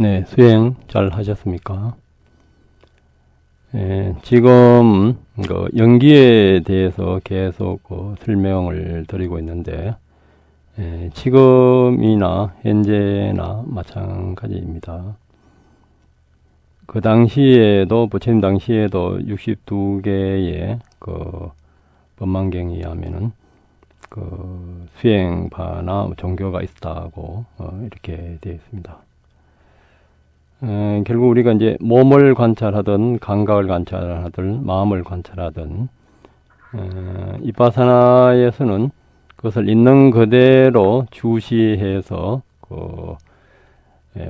네, 수행 잘 하셨습니까? 지금 연기에 대해서 계속 설명을 드리고 있는데, 지금이나 현재나 마찬가지입니다. 그 당시에도, 부처님 당시에도 62개의 법망경에 의하면은 수행파나 종교가 있다고 이렇게 되어 있습니다. 결국 우리가 이제 몸을 관찰하든 감각을 관찰하든 마음을 관찰하든 이빠사나에서는 그것을 있는 그대로 주시해서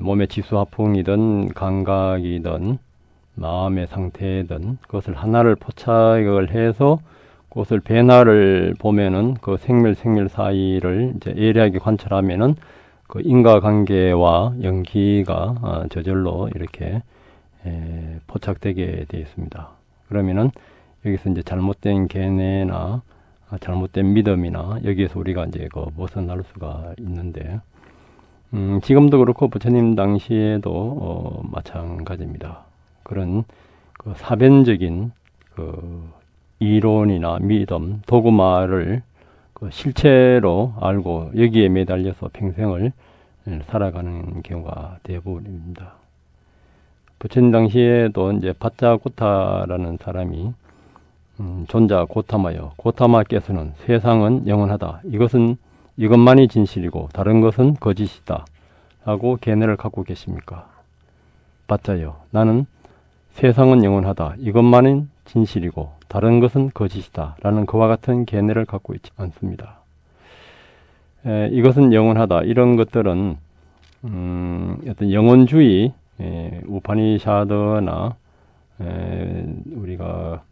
몸의 지수화풍이든 감각이든 마음의 상태든 그것을 하나를 포착을 해서 그것을 변화를 보면은 그 생멸 사이를 이제 예리하게 관찰하면은 그 인과관계와 연기가 저절로 이렇게 포착되게 되어 있습니다. 그러면은 여기서 이제 잘못된 견해나 잘못된 믿음이나 여기에서 우리가 이제 벗어날 수가 있는데, 지금도 그렇고 부처님 당시에도 마찬가지입니다. 그런 사변적인 이론이나 믿음, 도구마를 실체로 알고 여기에 매달려서 평생을 살아가는 경우가 대부분입니다. 부처님 당시에도 이제 바짜고타라는 사람이 존자 고타마여, 고타마께서는 세상은 영원하다, 이것만이 진실이고 다른 것은 거짓이다 하고 견해를 갖고 계십니까? 바짜여, 나는 세상은 영원하다, 이것만은 진실이고 다른 것은 거짓이다 라는 그와 같은 견해를 갖고 있지 않습니다. 이것은 영원하다, 이런 것들은 어떤 영혼주의, 우파니샤드나 우리가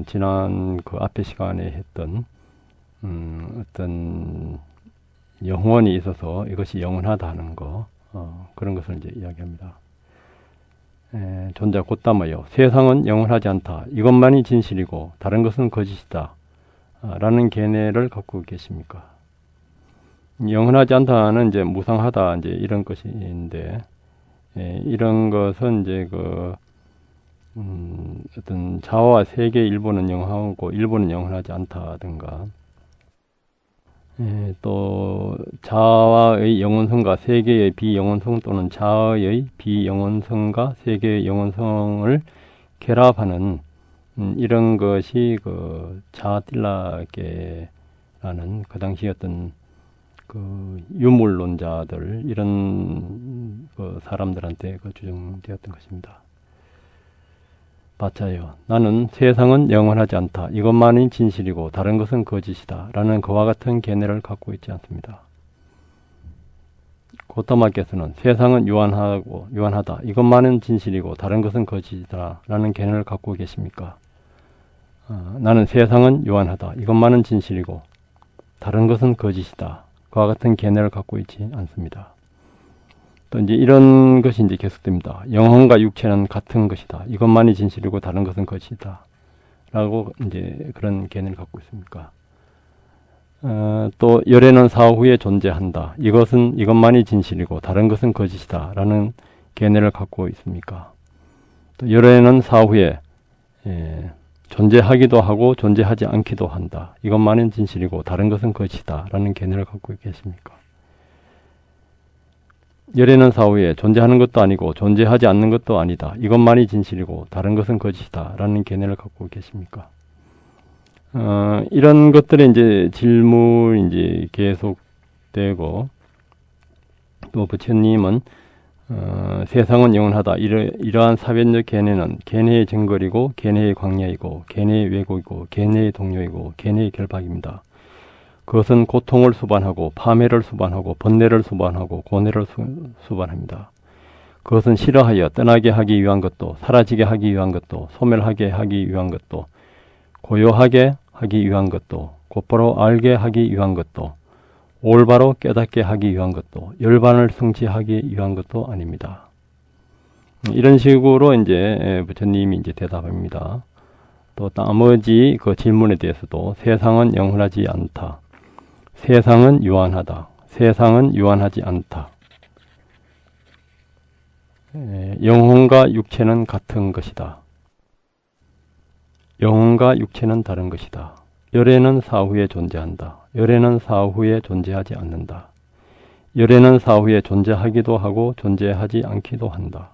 지난 그 앞에 시간에 했던 어떤 영혼이 있어서 이것이 영원하다는 거, 그런 것을 이제 이야기합니다. 존자 곧담아요, 세상은 영원하지 않다, 이것만이 진실이고 다른 것은 거짓이다 라는 견해를 갖고 계십니까? 영원하지 않다는 이제 무상하다, 이제 이런 것인데, 이런 것은 이제 어떤 자아와 세계 일부는 영원하고 일부는 영원하지 않다든가, 또 자아의 영원성과 세계의 비영원성 또는 자아의 비영원성과 세계의 영원성을 결합하는 이런 것이 자아딜라게라는 그 당시 어떤 유물론자들, 이런 사람들한테 주장되었던 것입니다. 바짜요, 나는 세상은 영원하지 않다, 이것만이 진실이고 다른 것은 거짓이다 라는 그와 같은 견해를 갖고 있지 않습니다. 고타마께서는 세상은 유한하다, 이것만은 진실이고 다른 것은 거짓이다 라는 견해를 갖고 계십니까? 나는 세상은 유한하다, 이것만은 진실이고 다른 것은 거짓이다, 그와 같은 견해를 갖고 있지 않습니다. 또 이제 이런 것이 이제 계속됩니다. 영혼과 육체는 같은 것이다, 이것만이 진실이고 다른 것은 거짓이다 라고 이제 그런 견해를 갖고 있습니까? 또 열애는 사후에 존재한다, 이것만이 진실이고 다른 것은 거짓이다 라는 견해를 갖고 있습니까? 또 열애는 사후에 존재하기도 하고 존재하지 않기도 한다, 이것만이 진실이고 다른 것은 거짓이다 라는 견해를 갖고 계십니까? 열애는 사후에 존재하는 것도 아니고 존재하지 않는 것도 아니다, 이것만이 진실이고 다른 것은 거짓이다 라는 견해를 갖고 계십니까? 이런 것들의 이제 질문이 이제 계속되고, 또 부처님은 세상은 영원하다, 이러한 사변적 견해는 견해의 정거리고 견해의 광야이고 견해의 왜곡이고 견해의 동요이고 견해의 결박입니다. 그것은 고통을 수반하고 파멸을 수반하고 번뇌를 수반하고 고뇌를 수반합니다. 그것은 싫어하여 떠나게 하기 위한 것도, 사라지게 하기 위한 것도, 소멸하게 하기 위한 것도, 고요하게 하기 위한 것도, 곧바로 알게 하기 위한 것도, 올바로 깨닫게 하기 위한 것도, 열반을 성취하기 위한 것도 아닙니다. 이런 식으로 이제 부처님이 이제 대답합니다. 또 나머지 그 질문에 대해서도 세상은 영원하지 않다, 세상은 유한하다, 세상은 유한하지 않다, 영혼과 육체는 같은 것이다. 영혼과 육체는 다른 것이다. 열애는 사후에 존재한다. 열애는 사후에 존재하지 않는다. 열애는 사후에 존재하기도 하고 존재하지 않기도 한다.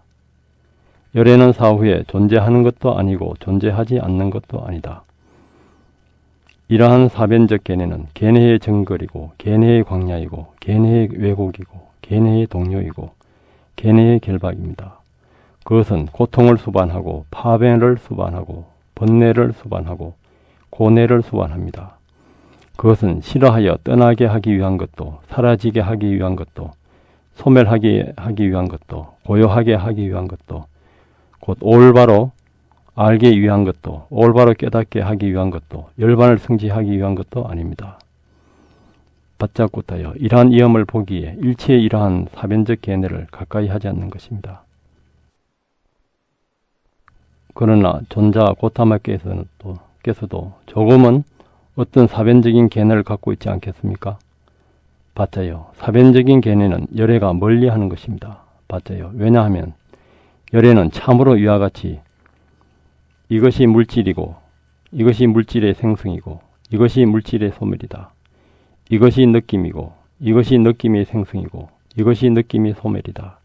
열애는 사후에 존재하는 것도 아니고 존재하지 않는 것도 아니다. 이러한 사변적 견해는 견해의 정거리고 견해의 광야이고 견해의 왜곡이고 견해의 동요이고 견해의 결박입니다. 그것은 고통을 수반하고 파변을 수반하고 번뇌를 수반하고 고뇌를 수반합니다. 그것은 싫어하여 떠나게 하기 위한 것도 사라지게 하기 위한 것도 소멸하게 하기 위한 것도 고요하게 하기 위한 것도 곧 올바로 알기 위한 것도 올바로 깨닫게 하기 위한 것도 열반을 성취하기 위한 것도 아닙니다. 바짝고타여 이러한 위험을 보기에 일체의 이러한 사변적 견해를 가까이 하지 않는 것입니다. 그러나 존자 고타마께서도 조금은 어떤 사변적인 견해를 갖고 있지 않겠습니까? 맞아요. 사변적인 견해는 열애가 멀리하는 것입니다. 맞아요. 왜냐하면 열애는 참으로 이와 같이 이것이 물질이고 이것이 물질의 생성이고 이것이 물질의 소멸이다. 이것이 느낌이고 이것이 느낌의 생성이고 이것이 느낌의 소멸이다.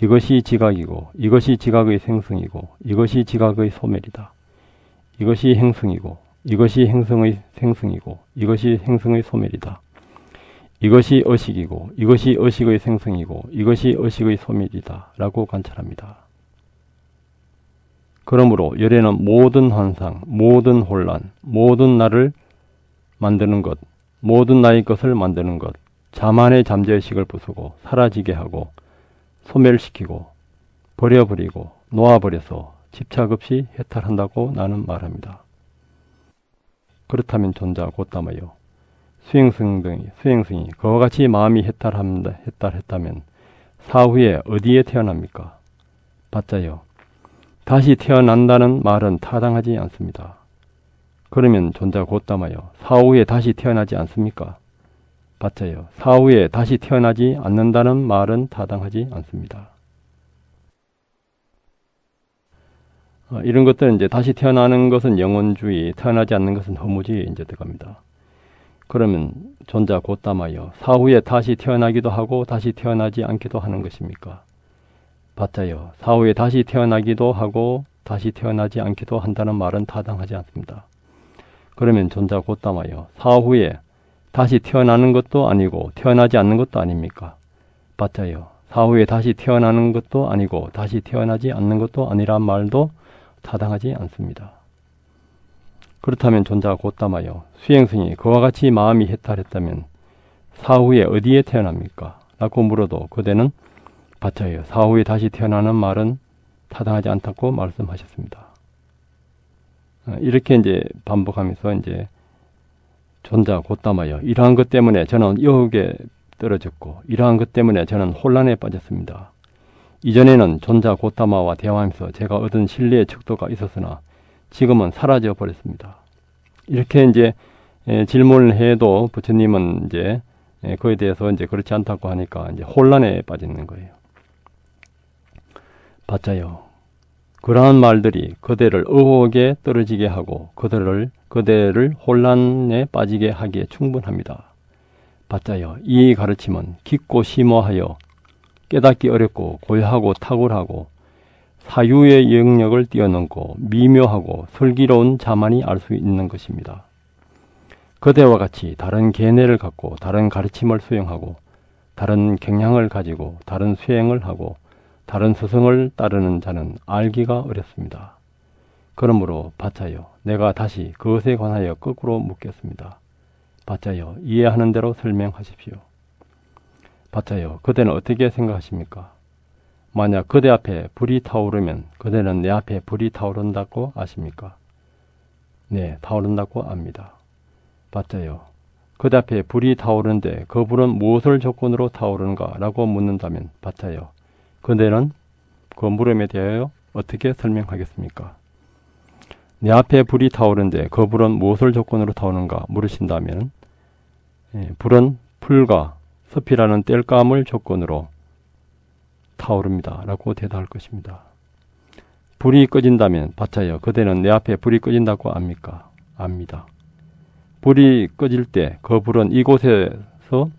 이것이 지각이고 이것이 지각의 생성이고 이것이 지각의 소멸이다. 이것이 행성이고 이것이 행성의 생성이고 이것이 행성의 소멸이다. 이것이 의식이고 이것이 의식의 생성이고 이것이 의식의 소멸이다 라고 관찰합니다. 그러므로 열애는 모든 환상, 모든 혼란, 모든 나를 만드는 것, 모든 나의 것을 만드는 것, 자만의 잠재의식을 부수고 사라지게 하고 소멸시키고 버려버리고 놓아버려서 집착 없이 해탈한다고 나는 말합니다. 그렇다면 존자 곧담아요. 수행승이 그와 같이 마음이 해탈했다면 사후에 어디에 태어납니까? 맞아요. 다시 태어난다는 말은 타당하지 않습니다. 그러면 존자 곧담아요. 사후에 다시 태어나지 않습니까? 맞아요. 사후에 다시 태어나지 않는다는 말은 타당하지 않습니다. 이런 것들은 이제 다시 태어나는 것은 영혼주의, 태어나지 않는 것은 허무주의에 이제 들어갑니다. 그러면 존자 곧담아요. 사후에 다시 태어나기도 하고 다시 태어나지 않기도 하는 것입니까? 맞아요. 사후에 다시 태어나기도 하고 다시 태어나지 않기도 한다는 말은 타당하지 않습니다. 그러면 존자 곧담아요. 사후에 다시 태어나는 것도 아니고 태어나지 않는 것도 아닙니까? 맞아요. 사후에 다시 태어나는 것도 아니고 다시 태어나지 않는 것도 아니란 말도 타당하지 않습니다. 그렇다면 존자 곧담아요. 수행승이 그와 같이 마음이 해탈했다면 사후에 어디에 태어납니까? 라고 물어도 그대는 맞아요. 사후에 다시 태어나는 말은 타당하지 않다고 말씀하셨습니다. 이렇게 이제 반복하면서 이제 존자 곧담아요. 이러한 것 때문에 저는 여혹에 떨어졌고 이러한 것 때문에 저는 혼란에 빠졌습니다. 이전에는 존자 곧담아와 대화하면서 제가 얻은 신뢰의 척도가 있었으나 지금은 사라져 버렸습니다. 이렇게 이제 질문을 해도 부처님은 이제 그에 대해서 이제 그렇지 않다고 하니까 이제 혼란에 빠지는 거예요. 맞아요. 그러한 말들이 그대를 의혹에 떨어지게 하고 그대를 혼란에 빠지게 하기에 충분합니다. 맞아요. 이 가르침은 깊고 심오하여 깨닫기 어렵고 고요하고 탁월하고 사유의 영역을 뛰어넘고 미묘하고 슬기로운 자만이 알 수 있는 것입니다. 그대와 같이 다른 견해를 갖고 다른 가르침을 수용하고 다른 경향을 가지고 다른 수행을 하고 다른 스승을 따르는 자는 알기가 어렵습니다. 그러므로 바짜요. 내가 다시 그것에 관하여 거꾸로 묻겠습니다. 바짜요. 이해하는 대로 설명하십시오. 바짜요. 그대는 어떻게 생각하십니까? 만약 그대 앞에 불이 타오르면 그대는 내 앞에 불이 타오른다고 아십니까? 네, 타오른다고 압니다. 바짜요. 그대 앞에 불이 타오르는데 그 불은 무엇을 조건으로 타오르는가? 라고 묻는다면 바짜요. 그대는 그 물음에 대하여 어떻게 설명하겠습니까? 내 앞에 불이 타오르는데 그 불은 무엇을 조건으로 타오르는가 물으신다면 불은 풀과 섭이라는 땔감을 조건으로 타오릅니다. 라고 대답할 것입니다. 불이 꺼진다면 바차여 그대는 내 앞에 불이 꺼진다고 압니까? 압니다. 불이 꺼질 때 그 불은 이곳에서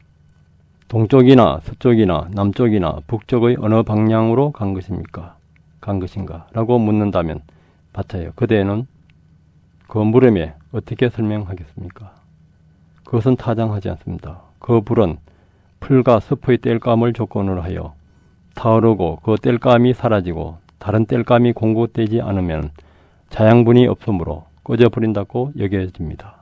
동쪽이나 서쪽이나 남쪽이나 북쪽의 어느 방향으로 간 것입니까? 간 것인가? 라고 묻는다면 바차여 그대는 그 물음에 어떻게 설명하겠습니까? 그것은 타당하지 않습니다. 그 불은 풀과 숲의 땔감을 조건으로 하여 타오르고 그 땔감이 사라지고 다른 땔감이 공급되지 않으면 자양분이 없으므로 꺼져버린다고 여겨집니다.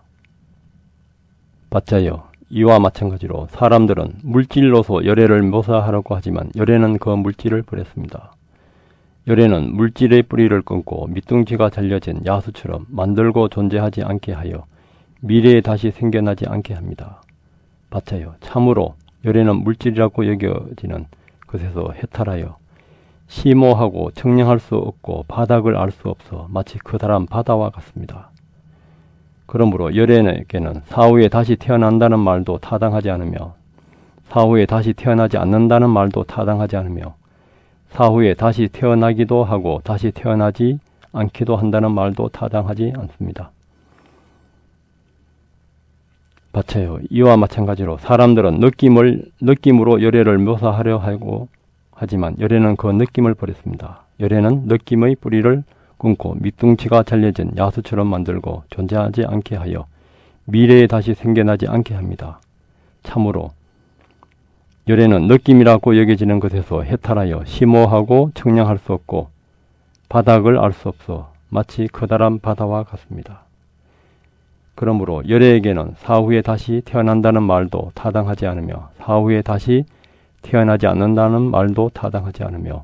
바짜여 이와 마찬가지로 사람들은 물질로서 열애를 묘사하려고 하지만 열애는 그 물질을 버렸습니다. 열애는 물질의 뿌리를 끊고 밑둥지가 잘려진 야수처럼 만들고 존재하지 않게 하여 미래에 다시 생겨나지 않게 합니다. 바차여 참으로 열애는 물질이라고 여겨지는 것에서 해탈하여 심오하고 청량할 수 없고 바닥을 알 수 없어 마치 커다란 바다와 같습니다. 그러므로 열애에게는 사후에 다시 태어난다는 말도 타당하지 않으며 사후에 다시 태어나지 않는다는 말도 타당하지 않으며 사후에 다시 태어나기도 하고 다시 태어나지 않기도 한다는 말도 타당하지 않습니다. 바차여 이와 마찬가지로 사람들은 느낌으로 열애를 묘사하려 하고 하지만 열애는 그 느낌을 버렸습니다. 열애는 느낌의 뿌리를 끊고 밑둥치가 잘려진 야수처럼 만들고 존재하지 않게 하여 미래에 다시 생겨나지 않게 합니다. 참으로 열애는 느낌이라고 여겨지는 것에서 해탈하여 심오하고 청량할 수 없고 바닥을 알 수 없어 마치 커다란 바다와 같습니다. 그러므로 열애에게는 사후에 다시 태어난다는 말도 타당하지 않으며 사후에 다시 태어나지 않는다는 말도 타당하지 않으며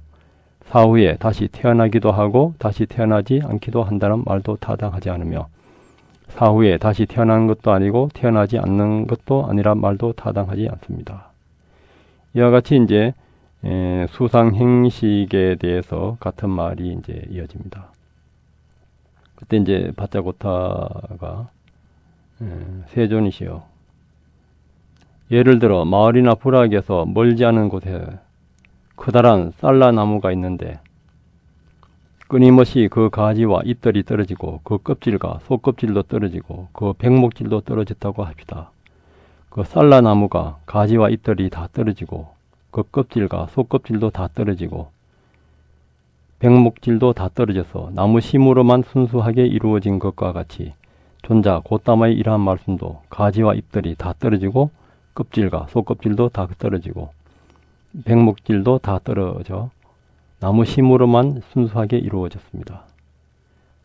사후에 다시 태어나기도 하고 다시 태어나지 않기도 한다는 말도 타당하지 않으며 사후에 다시 태어나는 것도 아니고 태어나지 않는 것도 아니란 말도 타당하지 않습니다. 이와 같이 이제 수상행식에 대해서 같은 말이 이제 이어집니다. 그때 이제 바짜고타가 세존이시여 예를 들어 마을이나 부락에서 멀지 않은 곳에 커다란 쌀라나무가 있는데 끊임없이 그 가지와 잎들이 떨어지고 그 껍질과 속껍질도 떨어지고 그 백목질도 떨어졌다고 합시다. 그 쌀라나무가 가지와 잎들이 다 떨어지고 그 껍질과 속껍질도 다 떨어지고 백목질도 다 떨어져서 나무 심으로만 순수하게 이루어진 것과 같이 존자 고따마의 이러한 말씀도 가지와 잎들이 다 떨어지고 껍질과 속껍질도 다 떨어지고 백목질도 다 떨어져 나무 심으로만 순수하게 이루어졌습니다.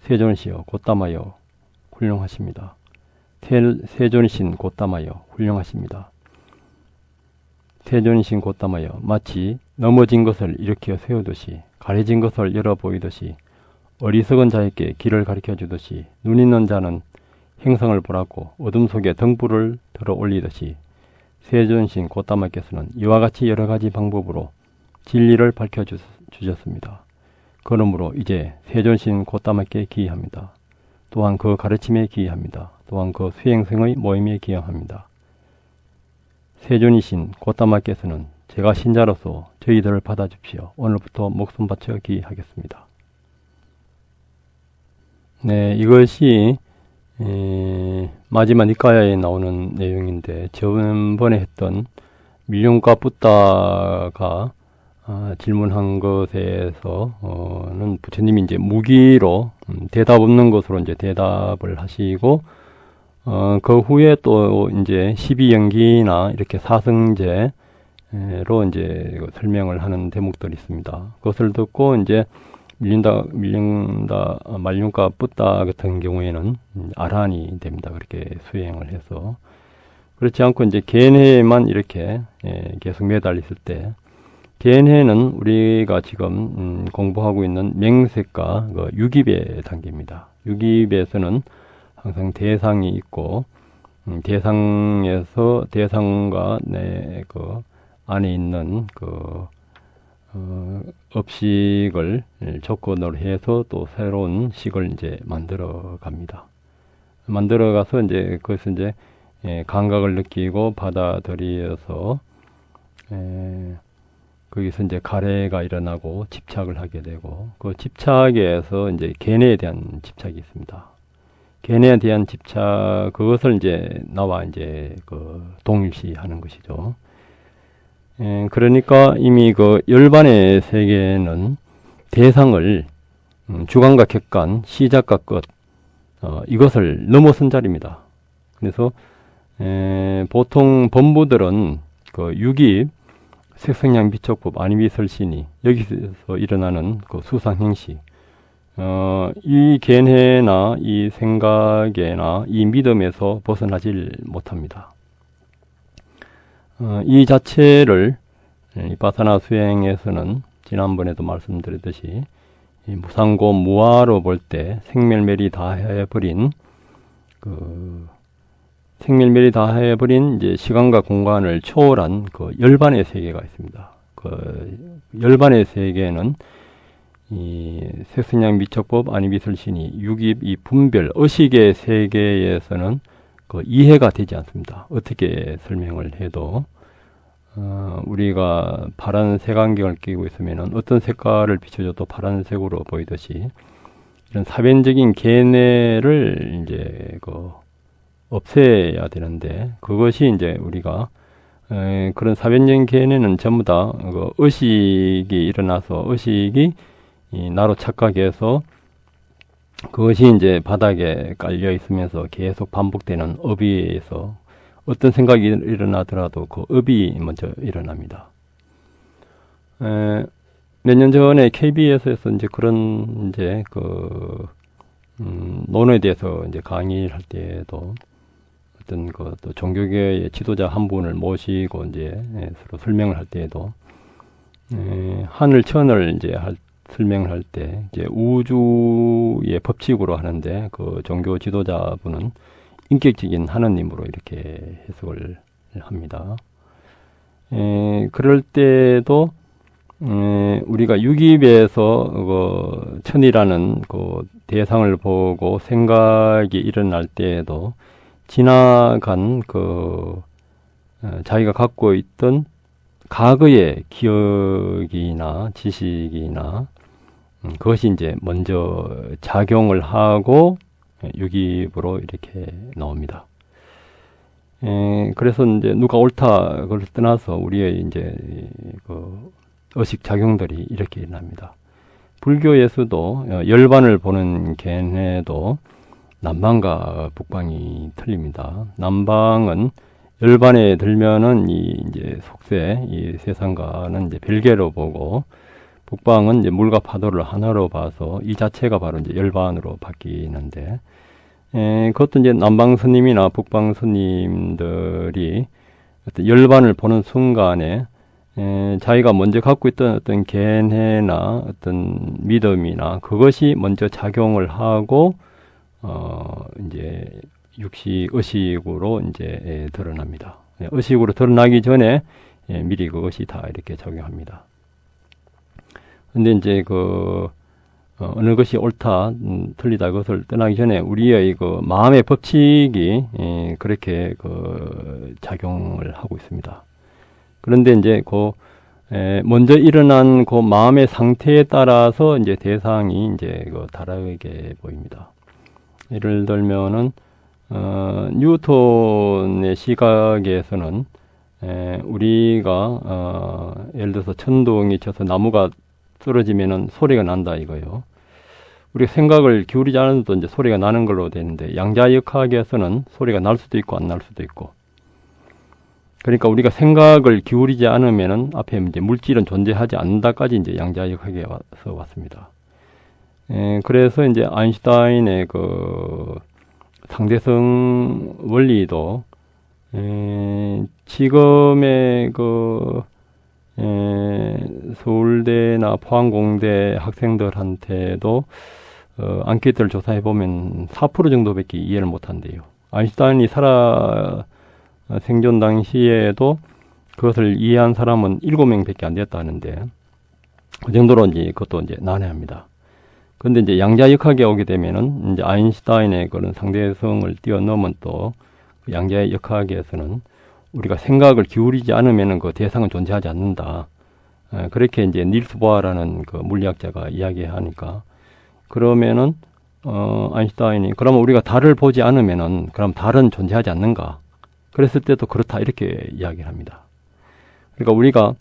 세존이시여 고따마여 훌륭하십니다. 세존이신 고따마여 훌륭하십니다. 세존이신 고따마여 마치 넘어진 것을 일으켜 세우듯이 가려진 것을 열어 보이듯이 어리석은 자에게 길을 가르쳐 주듯이 눈 있는 자는 행성을 보라고 어둠 속에 등불을 들어 올리듯이 세존신 고따마께서는 이와 같이 여러 가지 방법으로 진리를 밝혀 주셨습니다. 그러므로 이제 세존신 고따마께 기이합니다. 또한 그 가르침에 기이합니다. 또한 그 수행성의 모임에 기여합니다. 세존이신 고따마께서는 제가 신자로서 저희들을 받아주십시오. 오늘부터 목숨 바쳐 기이하겠습니다. 네, 이것이 마지막 니카야에 나오는 내용인데 저번에 했던 밀륜과 붓다가 질문한 것에서는 부처님이 이제 무기로 대답 없는 것으로 이제 대답을 하시고 그 후에 또 이제 12연기나 이렇게 사성제로 이제 설명을 하는 대목들이 있습니다. 그것을 듣고 이제 말륜과 붓다 같은 경우에는 아란이 됩니다. 그렇게 수행을 해서. 그렇지 않고 이제 견해에만 이렇게 계속 매달려 있을 때, 견해는 우리가 지금 공부하고 있는 맹색과 그 유깁의 단계입니다. 유깁에서는 항상 대상이 있고, 대상과 그 안에 있는 업식을 조건으로 해서 또 새로운 식을 이제 만들어 갑니다. 만들어 가서 이제 그것을 이제 감각을 느끼고 받아들여서 거기서 이제 가래가 일어나고 집착을 하게 되고, 그 집착에서 이제 견해에 대한 집착이 있습니다. 견해에 대한 집착, 그것을 이제 나와 이제 그 동일시하는 것이죠. 그러니까 이미 그 열반의 세계는 대상을 주관과 객관, 시작과 끝, 이것을 넘어선 자리입니다. 그래서 보통 법무들은 그 유기, 색성량 비척법, 아니비설신이 여기서 일어나는 그 수상행식, 이 견해나 이 생각에나 이 믿음에서 벗어나질 못합니다. 이 자체를 비파사나 수행에서는 지난번에도 말씀드렸듯이 이 무상고 무아로 볼 때 생멸멸이 다 해버린 생멸멸이 다 해버린 이제 시간과 공간을 초월한 그 열반의 세계가 있습니다. 그 열반의 세계는 이 색성량 미척법 아니비설신이 유깁 이 분별 의식의 세계에서는 그 이해가 되지 않습니다. 어떻게 설명을 해도 우리가 파란색 안경을 끼고 있으면은 어떤 색깔을 비춰줘도 파란색으로 보이듯이 이런 사변적인 견해를 이제 그 없애야 되는데, 그것이 이제 우리가 그런 사변적인 견해는 전부 다 그 의식이 일어나서 의식이 나로 착각해서 그것이 이제 바닥에 깔려 있으면서 계속 반복되는 업이에서 어떤 생각이 일어나더라도 그 업이 먼저 일어납니다. 몇 년 전에 KBS에서 이제 그런 이제 그 논어에 대해서 이제 강의를 할 때에도 어떤 그 또 종교계의 지도자 한 분을 모시고 이제 서로 설명을 할 때에도 하늘 천을 이제 설명을 할 때 이제 우주의 법칙으로 하는데, 그 종교 지도자분은 인격적인 하느님으로 이렇게 해석을 합니다. 그럴 때도 우리가 유깁에서 그 천이라는 그 대상을 보고 생각이 일어날 때에도 지나간 그 자기가 갖고 있던 과거의 기억이나 지식이나 그것이 이제 먼저 작용을 하고 유깁으로 이렇게 나옵니다. 그래서 이제 누가 옳다 그걸 떠나서 우리의 이제 그 의식 작용들이 이렇게 일어납니다. 불교에서도 열반을 보는 견해도 남방과 북방이 틀립니다. 남방은 열반에 들면은 이제 속세, 이 세상과는 이제 별개로 보고, 북방은 이제 물과 파도를 하나로 봐서 이 자체가 바로 이제 열반으로 바뀌는데, 그것도 이제 남방 스님이나 북방 스님들이 어떤 열반을 보는 순간에 자기가 먼저 갖고 있던 어떤 견해나 어떤 믿음이나 그것이 먼저 작용을 하고 이제 육시 의식으로 이제 드러납니다. 의식으로 드러나기 전에 미리 그것이 다 이렇게 작용합니다. 근데 이제 그 어느 것이 옳다, 틀리다 그것을 떠나기 전에 우리의 그 마음의 법칙이 그렇게 그 작용을 하고 있습니다. 그런데 이제 그 먼저 일어난 그 마음의 상태에 따라서 이제 대상이 이제 그 다르게 보입니다. 예를 들면은 뉴턴의 시각에서는 우리가 예를 들어서 천둥이 쳐서 나무가 쓰러지면은 소리가 난다 이거요. 우리가 생각을 기울이지 않아도 이제 소리가 나는 걸로 되는데, 양자역학에서는 소리가 날 수도 있고 안 날 수도 있고. 그러니까 우리가 생각을 기울이지 않으면은 앞에 이제 물질은 존재하지 않는다까지 이제 양자역학에 와서 왔습니다. 그래서 이제 아인슈타인의 그 상대성 원리도 지금의 그 서울대나 포항공대 학생들한테도 앙케이트를 조사해 보면 4% 정도밖에 이해를 못한대요. 아인슈타인이 생존 당시에도 그것을 이해한 사람은 7명밖에 안 됐다 하는데, 그 정도로 이제 그것도 이제 난해합니다. 그런데 이제 양자역학에 오게 되면은 이제 아인슈타인의 그런 상대성을 뛰어넘은 또 양자역학에서는 우리가 생각을 기울이지 않으면은 그 대상은 존재하지 않는다. 그렇게 이제 닐스 보아라는 그 물리학자가 이야기하니까, 그러면은 아인슈타인이 그러면 우리가 달을 보지 않으면은 그럼 달은 존재하지 않는가? 그랬을 때도 그렇다 이렇게 이야기를 합니다. 그러니까 우리가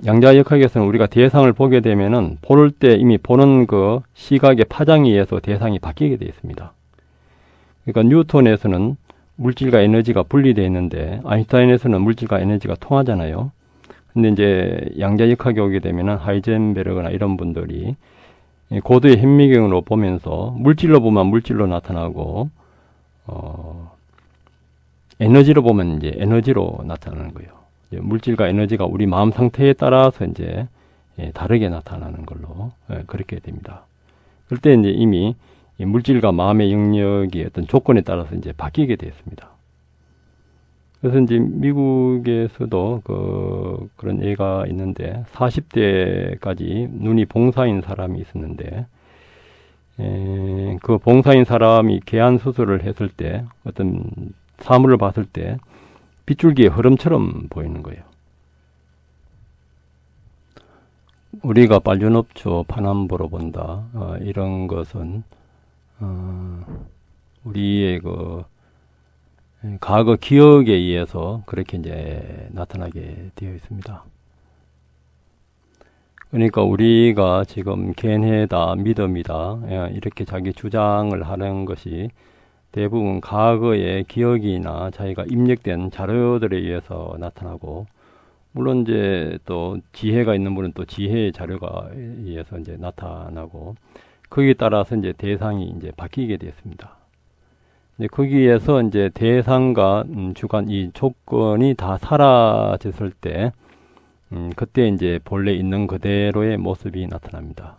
양자역학에서는 우리가 대상을 보게 되면은 볼 때 이미 보는 그 시각의 파장에 의해서 대상이 바뀌게 되어 있습니다. 그러니까 뉴턴에서는 물질과 에너지가 분리되어 있는데 아인슈타인에서는 물질과 에너지가 통하잖아요. 근데 이제 양자역학에 오게 되면은 하이젠베르그나 이런 분들이 고도의 현미경으로 보면서 물질로 보면 물질로 나타나고 에너지로 보면 이제 에너지로 나타나는 거예요. 물질과 에너지가 우리 마음 상태에 따라서 이제 다르게 나타나는 걸로 그렇게 됩니다. 그럴 때 이제 이미 이 물질과 마음의 영역이 어떤 조건에 따라서 이제 바뀌게 되었습니다. 그래서 이제 미국에서도 그런 예가 있는데 40대까지 눈이 봉사인 사람이 있었는데 그 봉사인 사람이 개안 수술을 했을 때 어떤 사물을 봤을 때 빗줄기의 흐름처럼 보이는 거예요. 우리가 빨주노초 파남보로 본다. 이런 것은 우리의 그 과거 기억에 의해서 그렇게 이제 나타나게 되어 있습니다. 그러니까 우리가 지금 견해다, 믿음이다 이렇게 자기 주장을 하는 것이 대부분 과거의 기억이나 자기가 입력된 자료들에 의해서 나타나고, 물론 이제 또 지혜가 있는 분은 또 지혜의 자료가 의해서 이제 나타나고, 거기에 따라서 이제 대상이 이제 바뀌게 되었습니다. 이제 거기에서 이제 대상과 주관 이 조건이 다 사라졌을 때, 그때 이제 본래 있는 그대로의 모습이 나타납니다.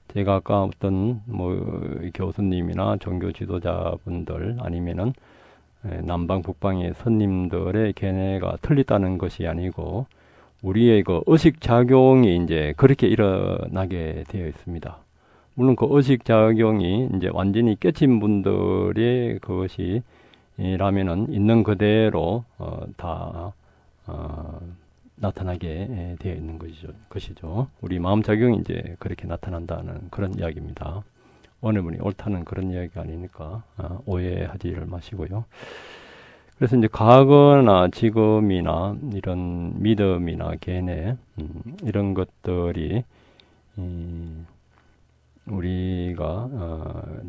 제가 아까 어떤 교수님이나 종교 지도자분들 아니면은 남방 북방의 선님들의 견해가 틀리다는 것이 아니고 우리의 그 의식 작용이 이제 그렇게 일어나게 되어 있습니다. 물론 그 의식 작용이 이제 완전히 깨친 분들의 그것이 라면은 있는 그대로 다 나타나게 되어 있는 것이죠. 우리 마음 작용이 이제 그렇게 나타난다는 그런 이야기입니다. 어느 분이 옳다는 그런 이야기가 아니니까 오해하지를 마시고요. 그래서 이제 과거나 지금이나 이런 믿음이나 견해 이런 것들이 우리가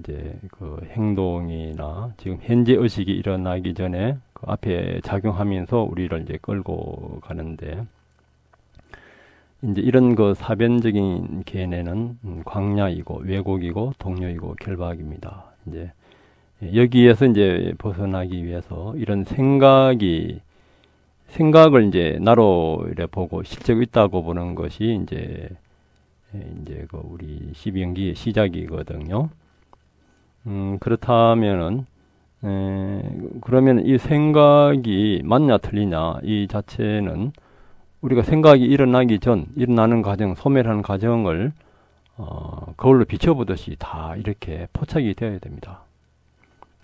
이제 그 행동이나 지금 현재 의식이 일어나기 전에 그 앞에 작용하면서 우리를 이제 끌고 가는데, 이제 이런 그 사변적인 견해는 광야이고 왜곡이고 동요이고 결박입니다. 이제 여기에서 이제 벗어나기 위해서 이런 생각을 이제 나로 이래 보고 실제로 있다고 보는 것이 이제 그 우리 12연기의 시작이거든요. 그렇다면은 그러면 이 생각이 맞냐 틀리냐 이 자체는 우리가 생각이 일어나는 과정, 소멸하는 과정을 거울로 비춰보듯이 다 이렇게 포착이 되어야 됩니다.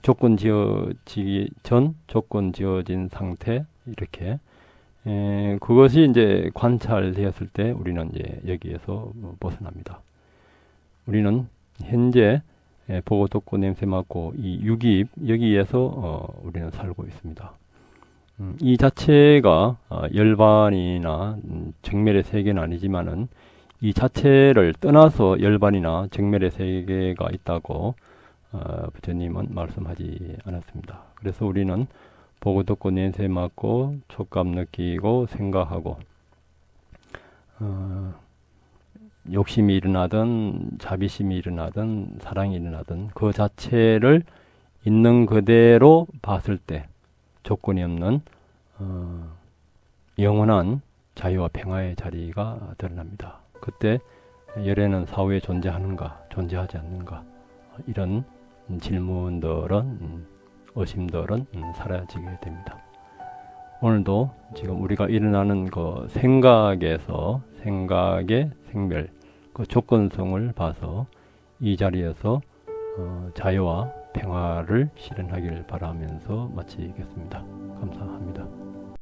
조건 지어지기 전, 조건 지어진 상태 이렇게 그것이 이제 관찰되었을 때 우리는 이제 여기에서 벗어납니다. 우리는 현재 보고 듣고 냄새 맡고 이 유기입 여기에서 우리는 살고 있습니다. 이 자체가 열반이나 정멸의 세계는 아니지만은 이 자체를 떠나서 열반이나 정멸의 세계가 있다고 부처님은 말씀하지 않았습니다. 그래서 우리는 보고 듣고 냄새 맡고 촉감 느끼고 생각하고 욕심이 일어나든 자비심이 일어나든 사랑이 일어나든 그 자체를 있는 그대로 봤을 때 조건이 없는 영원한 자유와 평화의 자리가 드러납니다. 그때 열애는 사후에 존재하는가 존재하지 않는가 이런 질문들은 의심들은 사라지게 됩니다. 오늘도 지금 우리가 일어나는 그 생각에서 생각의 생멸, 그 조건성을 봐서 이 자리에서 자유와 평화를 실현하기를 바라면서 마치겠습니다. 감사합니다.